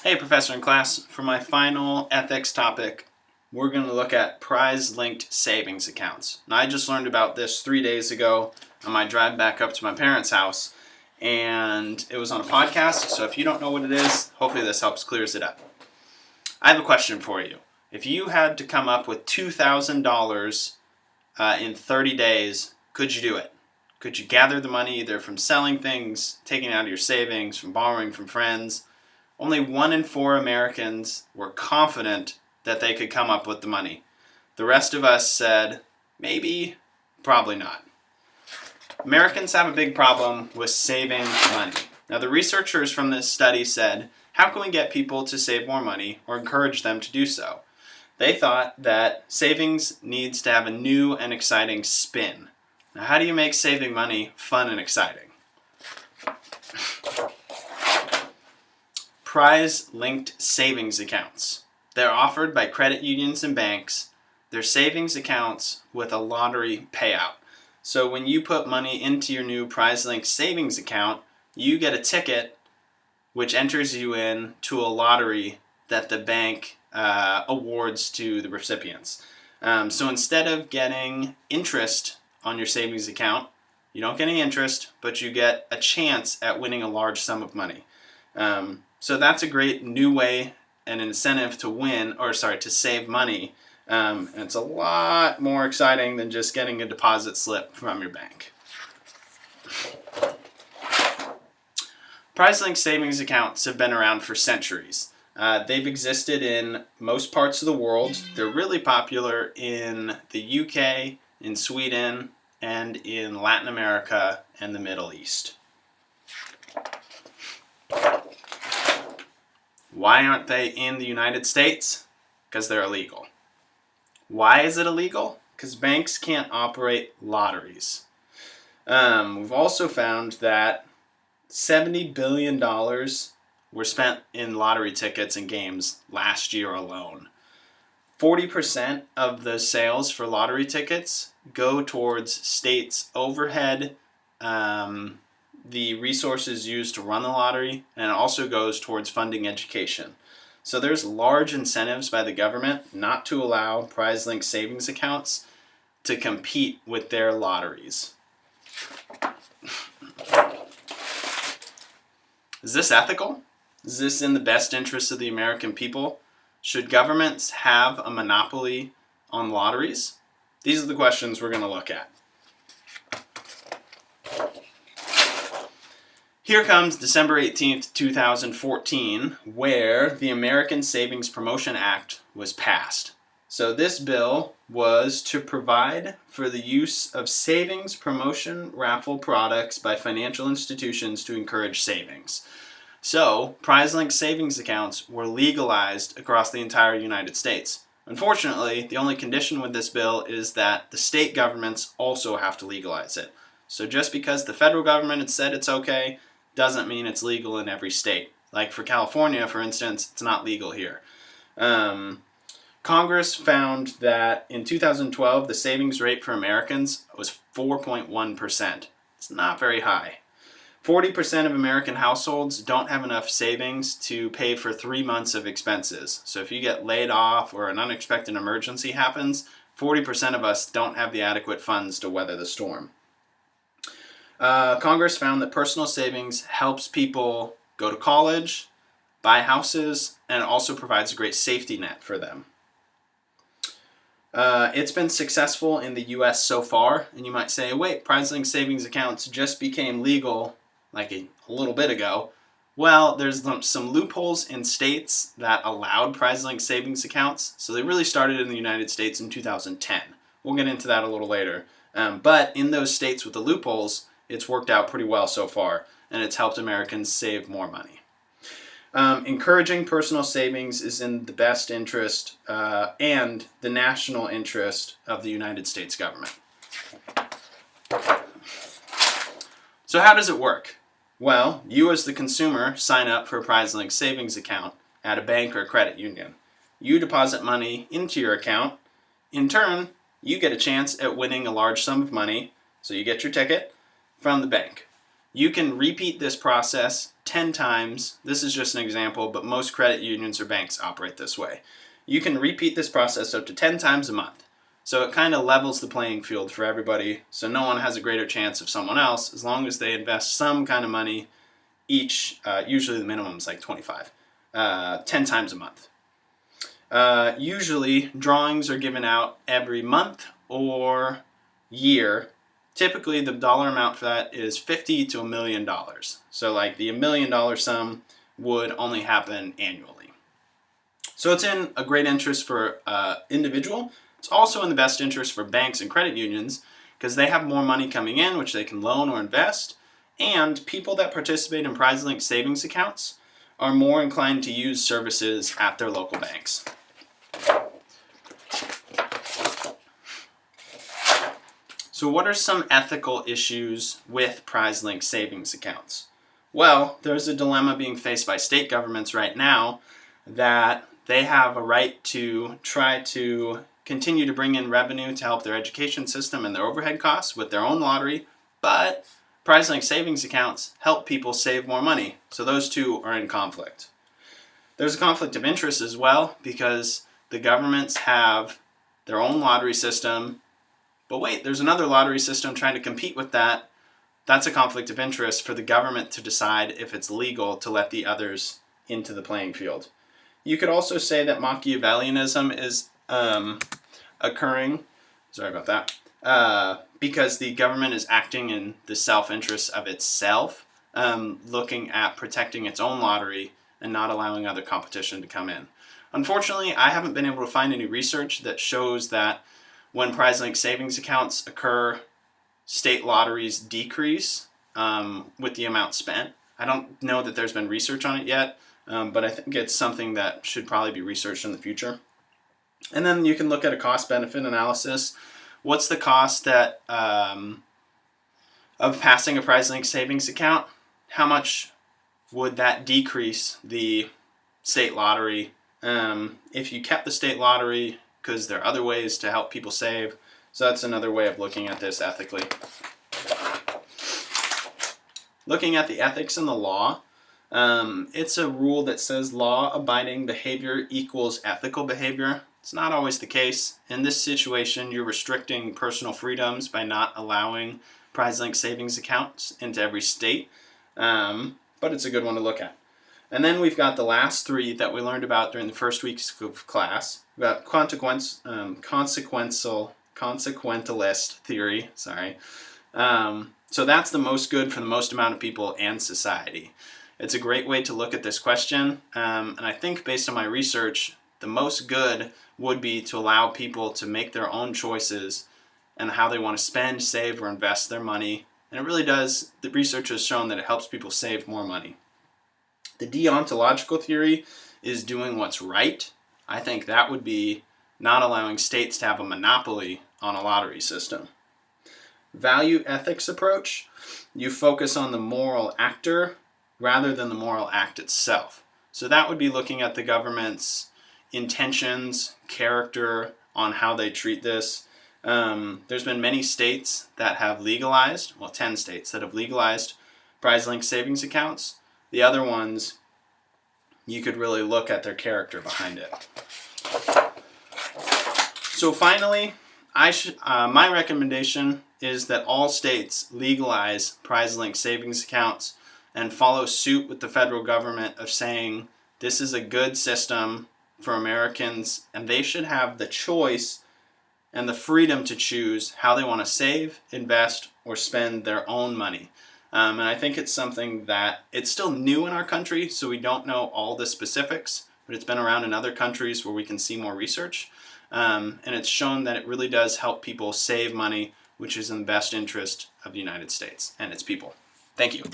Hey, professor in class. For my final ethics topic, we're going to look at prize-linked savings accounts. Now, I just learned about this 3 days ago on my drive back up to my parents' house, and it was on a podcast, so if you don't know what it is, hopefully this helps clears it up. I have a question for you. If you had to come up with $2,000 in 30 days, could you do it? Could you gather the money either from selling things, taking out of your savings, from borrowing from friends? Only 1 in 4 Americans were confident that they could come up with the money. The rest of us said, maybe, probably not. Americans have a big problem with saving money. Now, the researchers from this study said, how can we get people to save more money or encourage them to do so? They thought that savings needs to have a new and exciting spin. Now, how do you make saving money fun and exciting? Prize-linked savings accounts. They're offered by credit unions and banks. They're savings accounts with a lottery payout. So when you put money into your new prize-linked savings account, you get a ticket which enters you in to a lottery that the bank awards to the recipients. So instead of getting interest on your savings account, you don't get any interest, but you get a chance at winning a large sum of money. So that's a great new way and incentive to save money. And it's a lot more exciting than just getting a deposit slip from your bank. Prize-linked savings accounts have been around for centuries. They've existed in most parts of the world. They're really popular in the UK, in Sweden, and in Latin America and the Middle East. Why aren't they in the United States? Because they're illegal. Why is it illegal? Because banks can't operate lotteries. We've also found that $70 billion were spent in lottery tickets and games last year alone. 40% of the sales for lottery tickets go towards states' overhead, the resources used to run the lottery, and it also goes towards funding education. So there's large incentives by the government not to allow prize-linked savings accounts to compete with their lotteries. Is this ethical? Is this in the best interest of the American people? Should governments have a monopoly on lotteries? These are the questions we're going to look at. Here comes December 18th, 2014, where the American Savings Promotion Act was passed. So this bill was to provide for the use of savings promotion raffle products by financial institutions to encourage savings. So, prize-linked savings accounts were legalized across the entire United States. Unfortunately, the only condition with this bill is that the state governments also have to legalize it. So just because the federal government had said it's okay, doesn't mean it's legal in every state. Like for California, for instance, it's not legal here. Congress found that in 2012, the savings rate for Americans was 4.1%. It's not very high. 40% of American households don't have enough savings to pay for 3 months of expenses. So if you get laid off or an unexpected emergency happens, 40% of us don't have the adequate funds to weather the storm. Congress found that personal savings helps people go to college, buy houses, and it also provides a great safety net for them. It's been successful in the U.S. so far, and you might say, wait, prize-linked savings accounts just became legal like a little bit ago. Well, there's some loopholes in states that allowed prize-linked savings accounts, so they really started in the United States in 2010. We'll get into that a little later. But in those states with the loopholes, it's worked out pretty well so far, and it's helped Americans save more money. Encouraging personal savings is in the best interest and the national interest of the United States government. So how does it work? Well, you as the consumer sign up for a prize-linked savings account at a bank or credit union. You deposit money into your account. In turn, you get a chance at winning a large sum of money, so you get your ticket from the bank. You can repeat this process 10 times. This is just an example, but most credit unions or banks operate this way. You can repeat this process up to 10 times a month. So it kind of levels the playing field for everybody, so no one has a greater chance of someone else as long as they invest some kind of money each. Usually the minimum is like 25, 10 times a month. Usually drawings are given out every month or year. Typically the dollar amount for that is $50 to $1 million. So like the $1 million sum would only happen annually. So it's in a great interest for individual. It's also in the best interest for banks and credit unions because they have more money coming in which they can loan or invest, and people that participate in PrizeLink savings accounts are more inclined to use services at their local banks. So what are some ethical issues with PrizeLink savings accounts? Well, there's a dilemma being faced by state governments right now that they have a right to try to continue to bring in revenue to help their education system and their overhead costs with their own lottery, but PrizeLink savings accounts help people save more money, so those two are in conflict. There's a conflict of interest as well because the governments have their own lottery system, but wait, there's another lottery system trying to compete with that. That's a conflict of interest for the government to decide if it's legal to let the others into the playing field. You could also say that Machiavellianism is occurring, sorry about that, because the government is acting in the self-interest of itself, looking at protecting its own lottery and not allowing other competition to come in. Unfortunately, I haven't been able to find any research that shows that when PrizeLink savings accounts occur, state lotteries decrease with the amount spent. I don't know that there's been research on it yet, but I think it's something that should probably be researched in the future. And then you can look at a cost-benefit analysis. What's the cost that of passing a PrizeLink savings account? How much would that decrease the state lottery if you kept the state lottery? Because there are other ways to help people save. So that's another way of looking at this ethically. Looking at the ethics in the law, it's a rule that says law-abiding behavior equals ethical behavior. It's not always the case. In this situation, you're restricting personal freedoms by not allowing PrizeLink savings accounts into every state, but it's a good one to look at. And then we've got the last three that we learned about during the first weeks of class. We've got consequentialist theory. So that's the most good for the most amount of people and society. It's a great way to look at this question, and I think based on my research, the most good would be to allow people to make their own choices and how they want to spend, save, or invest their money. And it really does, the research has shown that it helps people save more money. The deontological theory is doing what's right. I think that would be not allowing states to have a monopoly on a lottery system. Value ethics approach, you focus on the moral actor rather than the moral act itself. So that would be looking at the government's intentions, character, on how they treat this. There's been many states that have legalized, 10 states that have legalized PrizeLink savings accounts. The other ones, you could really look at their character behind it. So finally, my recommendation is that all states legalize PrizeLink savings accounts and follow suit with the federal government of saying this is a good system for Americans and they should have the choice and the freedom to choose how they want to save, invest, or spend their own money. And I think it's something that it's still new in our country, so we don't know all the specifics, but it's been around in other countries where we can see more research. And it's shown that it really does help people save money, which is in the best interest of the United States and its people. Thank you.